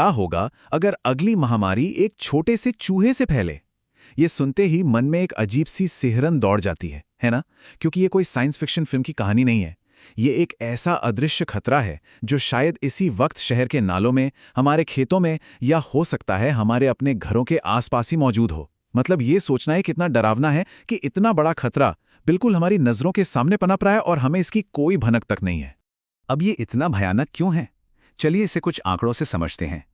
क्या होगा अगर अगली महामारी एक छोटे से चूहे से फैले? ये सुनते ही मन में एक अजीब सी सिहरन दौड़ जाती है ना? क्योंकि ये कोई साइंस फिक्शन फिल्म की कहानी नहीं है। ये एक ऐसा अदृश्य खतरा है जो शायद इसी वक्त शहर के नालों में, हमारे खेतों में, या हो सकता है हमारे अपने घरों के आसपास ही मौजूद हो। मतलब ये सोचना है कितना डरावना है कि इतना बड़ा खतरा बिल्कुल हमारी नजरों के सामने पनप रहा है और हमें इसकी कोई भनक तक नहीं है। अब ये इतना भयानक क्यों है? चलिए इसे कुछ आंकड़ों से समझते हैं।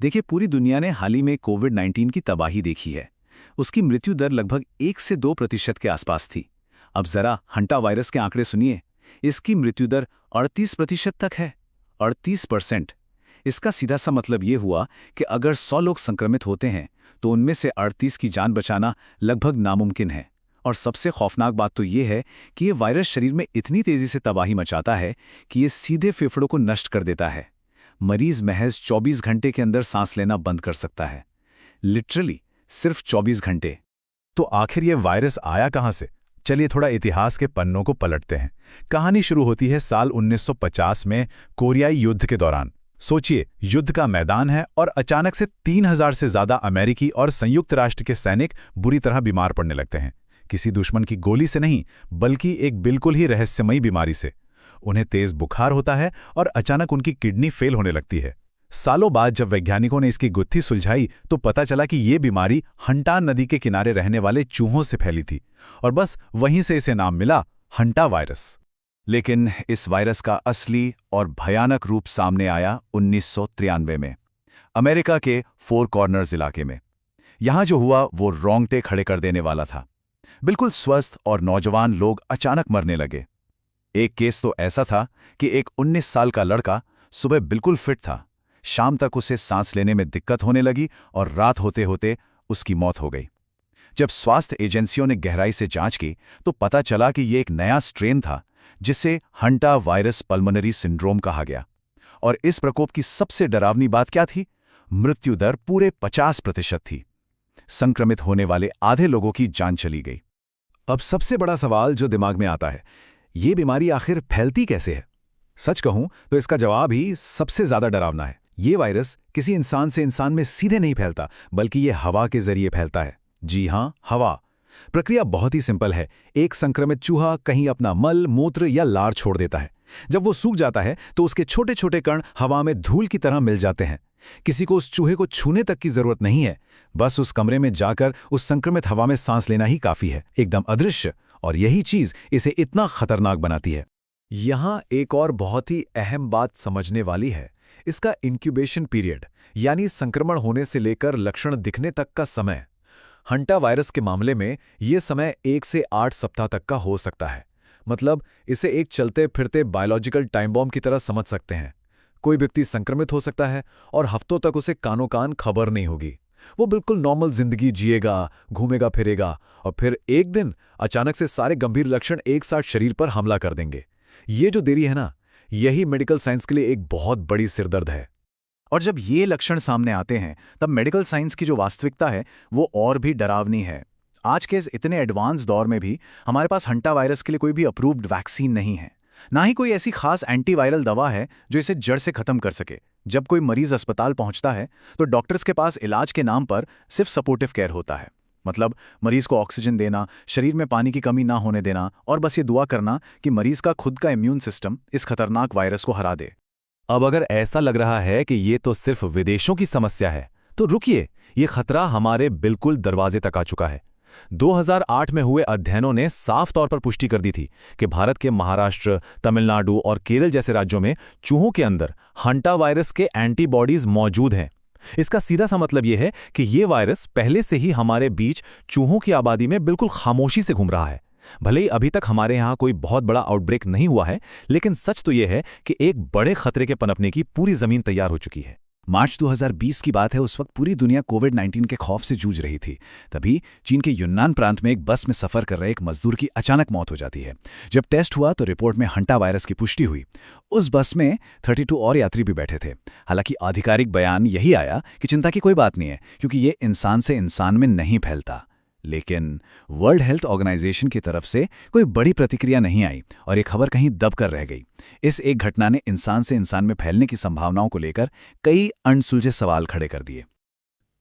देखिए, पूरी दुनिया ने हाल ही में कोविड-19 की तबाही देखी है। उसकी मृत्यु दर लगभग 1 से 2% के आसपास थी। अब जरा हंटा वायरस के आंकड़े सुनिए। इसकी मृत्यु दर 38% तक है। 38%। इसका सीधा सा मतलब ये हुआ कि अगर 100 लोग संक्रमित होते हैं तो उनमें से 38 की जान बचाना लगभग नामुमकिन है। और सबसे खौफनाक बात तो ये है कि ये वायरस शरीर में इतनी तेजी से तबाही मचाता है कि ये सीधे फेफड़ों को नष्ट कर देता है। मरीज महज 24 घंटे के अंदर सांस लेना बंद कर सकता है। लिटरली सिर्फ 24 घंटे। तो आखिर ये वायरस आया कहां से? चलिए थोड़ा इतिहास के पन्नों को पलटते हैं। कहानी शुरू होती है साल 1950 में कोरियाई युद्ध के दौरान। सोचिए, युद्ध का मैदान है और अचानक से 3000 से ज्यादा अमेरिकी और संयुक्त राष्ट्र के सैनिक बुरी तरह बीमार पड़ने लगते हैं। किसी दुश्मन की गोली से नहीं, बल्कि एक बिल्कुल ही रहस्यमयी बीमारी से। उन्हें तेज बुखार होता है और अचानक उनकी किडनी फेल होने लगती है। सालों बाद जब वैज्ञानिकों ने इसकी गुत्थी सुलझाई तो पता चला कि ये बीमारी हंटान नदी के किनारे रहने वाले चूहों से फैली थी और बस वहीं से इसे नाम मिला हंटा वायरस। लेकिन इस वायरस का असली और भयानक रूप सामने आया 1993 में, अमेरिका के फोर कॉर्नर्स इलाके में। यहां जो हुआ वो रोंगटे खड़े कर देने वाला था। बिल्कुल स्वस्थ और नौजवान लोग अचानक मरने लगे। एक केस तो ऐसा था कि एक 19 साल का लड़का सुबह बिल्कुल फिट था, शाम तक उसे सांस लेने में दिक्कत होने लगी और रात होते होते उसकी मौत हो गई। जब स्वास्थ्य एजेंसियों ने गहराई से जांच की तो पता चला कि यह एक नया स्ट्रेन था जिसे हंटा वायरस पल्मोनरी सिंड्रोम कहा गया। और इस प्रकोप की सबसे डरावनी बात क्या थी? मृत्यु दर पूरे 50% थी। संक्रमित होने वाले आधे लोगों की जान चली गई। अब सबसे बड़ा सवाल जो दिमाग में आता है, ये बीमारी आखिर फैलती कैसे है? सच कहूं तो इसका जवाब ही सबसे ज्यादा डरावना है। ये वायरस किसी इंसान से इंसान में सीधे नहीं फैलता, बल्कि ये हवा के जरिए फैलता है। जी हां, हवा। प्रक्रिया बहुत ही सिंपल है। एक संक्रमित चूहा कहीं अपना मल, मूत्र या लार छोड़ देता है। जब वो सूख जाता है तो उसके छोटे छोटे कण हवा में धूल की तरह मिल जाते हैं। किसी को उस चूहे को छूने तक की जरूरत नहीं है। बस उस कमरे में जाकर उस संक्रमित हवा में सांस लेना ही काफी है। एकदम अदृश्य। और यही चीज इसे इतना खतरनाक बनाती है। यहां एक और बहुत ही अहम बात समझने वाली है, इसका इंक्यूबेशन पीरियड, यानी संक्रमण होने से लेकर लक्षण दिखने तक का समय। हंटा वायरस के मामले में यह समय 1 से 8 सप्ताह तक का हो सकता है। मतलब इसे एक चलते फिरते बायोलॉजिकल टाइम बॉम्ब की तरह समझ सकते हैं। कोई व्यक्ति संक्रमित हो सकता है और हफ्तों तक उसे कानो कान खबर नहीं होगी। वो बिल्कुल नॉर्मल जिंदगी जिएगा, घूमेगा फिरेगा, और फिर एक दिन अचानक से सारे गंभीर लक्षण एक साथ शरीर पर हमला कर देंगे। ये जो देरी है ना, यही मेडिकल साइंस के लिए एक बहुत बड़ी सिरदर्द है। और जब ये लक्षण सामने आते हैं तब मेडिकल साइंस की जो वास्तविकता है वो और भी डरावनी है। आज के इस इतने एडवांस दौर में भी हमारे पास हंटा वायरस के लिए कोई भी अप्रूव्ड वैक्सीन नहीं है। ना ही कोई ऐसी खास एंटीवायरल दवा है जो इसे जड़ से खत्म कर सके। जब कोई मरीज अस्पताल पहुंचता है तो डॉक्टर्स के पास इलाज के नाम पर सिर्फ सपोर्टिव केयर होता है। मतलब मरीज को ऑक्सीजन देना, शरीर में पानी की कमी ना होने देना और बस ये दुआ करना कि मरीज का खुद का इम्यून सिस्टम इस खतरनाक वायरस को हरा दे। अब अगर ऐसा लग रहा है कि ये तो सिर्फ विदेशों की समस्या है, तो रुकिए, ये खतरा हमारे बिल्कुल दरवाजे तक आ चुका है। 2008 में हुए अध्ययनों ने साफ तौर पर पुष्टि कर दी थी कि भारत के महाराष्ट्र, तमिलनाडु और केरल जैसे राज्यों में चूहों के अंदर हंटा वायरस के एंटीबॉडीज मौजूद हैं। इसका सीधा सा मतलब यह है कि यह वायरस पहले से ही हमारे बीच चूहों की आबादी में बिल्कुल खामोशी से घूम रहा है। भले ही अभी तक हमारे यहाँ कोई बहुत बड़ा आउटब्रेक नहीं हुआ है, लेकिन सच तो यह है कि एक बड़े खतरे के पनपने की पूरी जमीन तैयार हो चुकी है। मार्च 2020 की बात है। उस वक्त पूरी दुनिया कोविड-19 के खौफ से जूझ रही थी। तभी चीन के युन्नान प्रांत में एक बस में सफर कर रहे एक मजदूर की अचानक मौत हो जाती है। जब टेस्ट हुआ तो रिपोर्ट में हंटा वायरस की पुष्टि हुई। उस बस में 32 और यात्री भी बैठे थे। हालांकि आधिकारिक बयान यही आया कि चिंता की कोई बात नहीं है, क्योंकि ये इंसान से इंसान में नहीं फैलता। लेकिन वर्ल्ड हेल्थ ऑर्गेनाइजेशन की तरफ से कोई बड़ी प्रतिक्रिया नहीं आई और ये खबर कहीं दब कर रह गई। इस एक घटना ने इंसान से इंसान में फैलने की संभावनाओं को लेकर कई अनसुलझे सवाल खड़े कर दिए।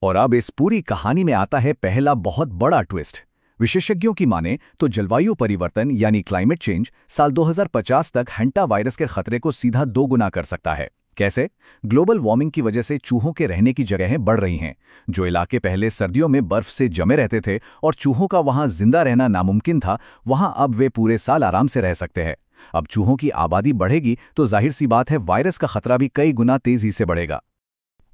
और अब इस पूरी कहानी में आता है पहला बहुत बड़ा ट्विस्ट। विशेषज्ञों की माने तो जलवायु परिवर्तन यानी क्लाइमेट चेंज साल 2050 तक हैंटा वायरस के खतरे को सीधा 2 गुना कर सकता है। कैसे? ग्लोबल वार्मिंग की वजह से चूहों के रहने की जगहें बढ़ रही हैं। जो इलाके पहले सर्दियों में बर्फ से जमे रहते थे और चूहों का वहां जिंदा रहना नामुमकिन था, वहां अब वे पूरे साल आराम से रह सकते हैं। अब चूहों की आबादी बढ़ेगी तो जाहिर सी बात है वायरस का खतरा भी कई गुना तेजी से बढ़ेगा।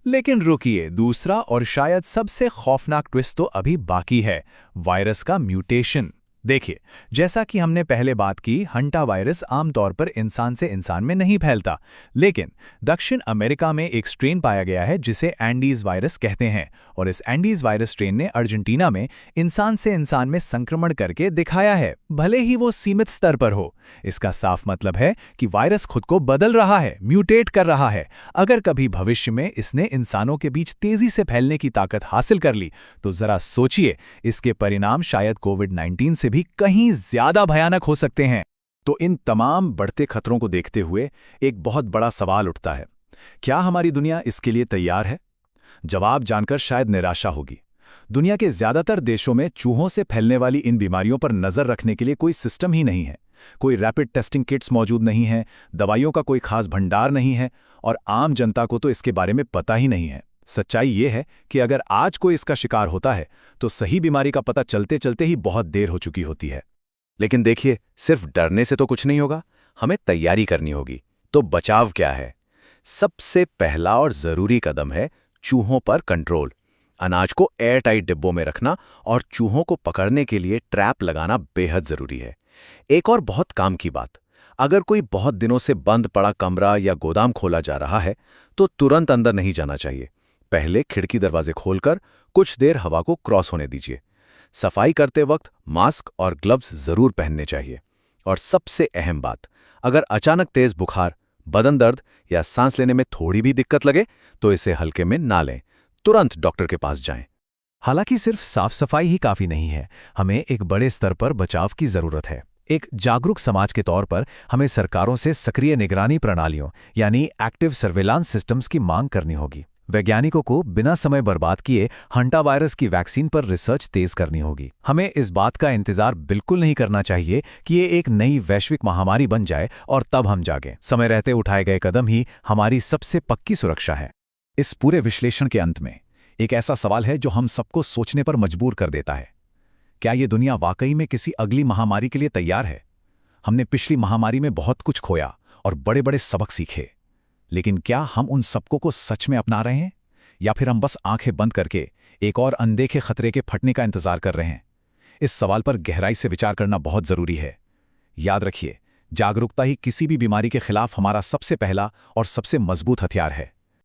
लेकिन रुकिए, दूसरा और शायद सबसे खौफनाक ट्विस्ट तो अभी बाकी है, वायरस का म्यूटेशन। देखिए, जैसा कि हमने पहले बात की, हंटा वायरस आमतौर पर इंसान से इंसान में नहीं फैलता, लेकिन दक्षिण अमेरिका में एक स्ट्रेन पाया गया है जिसे एंडीज वायरस कहते हैं, और इस एंडीज वायरस स्ट्रेन ने अर्जेंटीना में इंसान से इंसान में संक्रमण करके दिखाया है, भले ही वो सीमित स्तर पर हो। इसका साफ मतलब है कि वायरस खुद को बदल रहा है, म्यूटेट कर रहा है। अगर कभी भविष्य में इसने इंसानों के बीच तेजी से फैलने की ताकत हासिल कर ली, तो जरा सोचिए, इसके परिणाम शायद कोविड-19 से भी कहीं ज्यादा भयानक हो सकते हैं। तो इन तमाम बढ़ते खतरों को देखते हुए एक बहुत बड़ा सवाल उठता है, क्या हमारी दुनिया इसके लिए तैयार है? जवाब जानकर शायद निराशा होगी। दुनिया के ज्यादातर देशों में चूहों से फैलने वाली इन बीमारियों पर नजर रखने के लिए कोई सिस्टम ही नहीं है। कोई रैपिड टेस्टिंग किट्स मौजूद नहीं है, दवाइयों का कोई खास भंडार नहीं है, और आम जनता को तो इसके बारे में पता ही नहीं है। सच्चाई ये है कि अगर आज कोई इसका शिकार होता है तो सही बीमारी का पता चलते चलते ही बहुत देर हो चुकी होती है। लेकिन देखिए, सिर्फ डरने से तो कुछ नहीं होगा, हमें तैयारी करनी होगी। तो बचाव क्या है? सबसे पहला और जरूरी कदम है चूहों पर कंट्रोल। अनाज को एयर टाइट डिब्बों में रखना और चूहों को पकड़ने के लिए ट्रैप लगाना बेहद जरूरी है। एक और बहुत काम की बात, अगर कोई बहुत दिनों से बंद पड़ा कमरा या गोदाम खोला जा रहा है तो तुरंत अंदर नहीं जाना चाहिए। पहले खिड़की दरवाजे खोलकर कुछ देर हवा को क्रॉस होने दीजिए। सफाई करते वक्त मास्क और ग्लव्स जरूर पहनने चाहिए। और सबसे अहम बात, अगर अचानक तेज बुखार, बदन दर्द या सांस लेने में थोड़ी भी दिक्कत लगे तो इसे हल्के में ना लें, तुरंत डॉक्टर के पास जाएं। हालांकि सिर्फ साफ सफाई ही काफी नहीं है, हमें एक बड़े स्तर पर बचाव की जरूरत है। एक जागरूक समाज के तौर पर हमें सरकारों से सक्रिय निगरानी प्रणालियों यानी एक्टिव सर्वेलांस सिस्टम्स की मांग करनी होगी। वैज्ञानिकों को बिना समय बर्बाद किए हंटा वायरस की वैक्सीन पर रिसर्च तेज करनी होगी। हमें इस बात का इंतजार बिल्कुल नहीं करना चाहिए कि ये एक नई वैश्विक महामारी बन जाए और तब हम जागें। समय रहते उठाए गए कदम ही हमारी सबसे पक्की सुरक्षा है। इस पूरे विश्लेषण के अंत में एक ऐसा सवाल है जो हम सबको सोचने पर मजबूर कर देता है। क्या ये दुनिया वाकई में किसी अगली महामारी के लिए तैयार है? हमने पिछली महामारी में बहुत कुछ खोया और बड़े बड़े सबक सीखे, लेकिन क्या हम उन सबकों को सच में अपना रहे हैं, या फिर हम बस आंखें बंद करके एक और अनदेखे खतरे के फटने का इंतजार कर रहे हैं? इस सवाल पर गहराई से विचार करना बहुत जरूरी है। याद रखिए, जागरूकता ही किसी भी बीमारी के खिलाफ हमारा सबसे पहला और सबसे मजबूत हथियार है।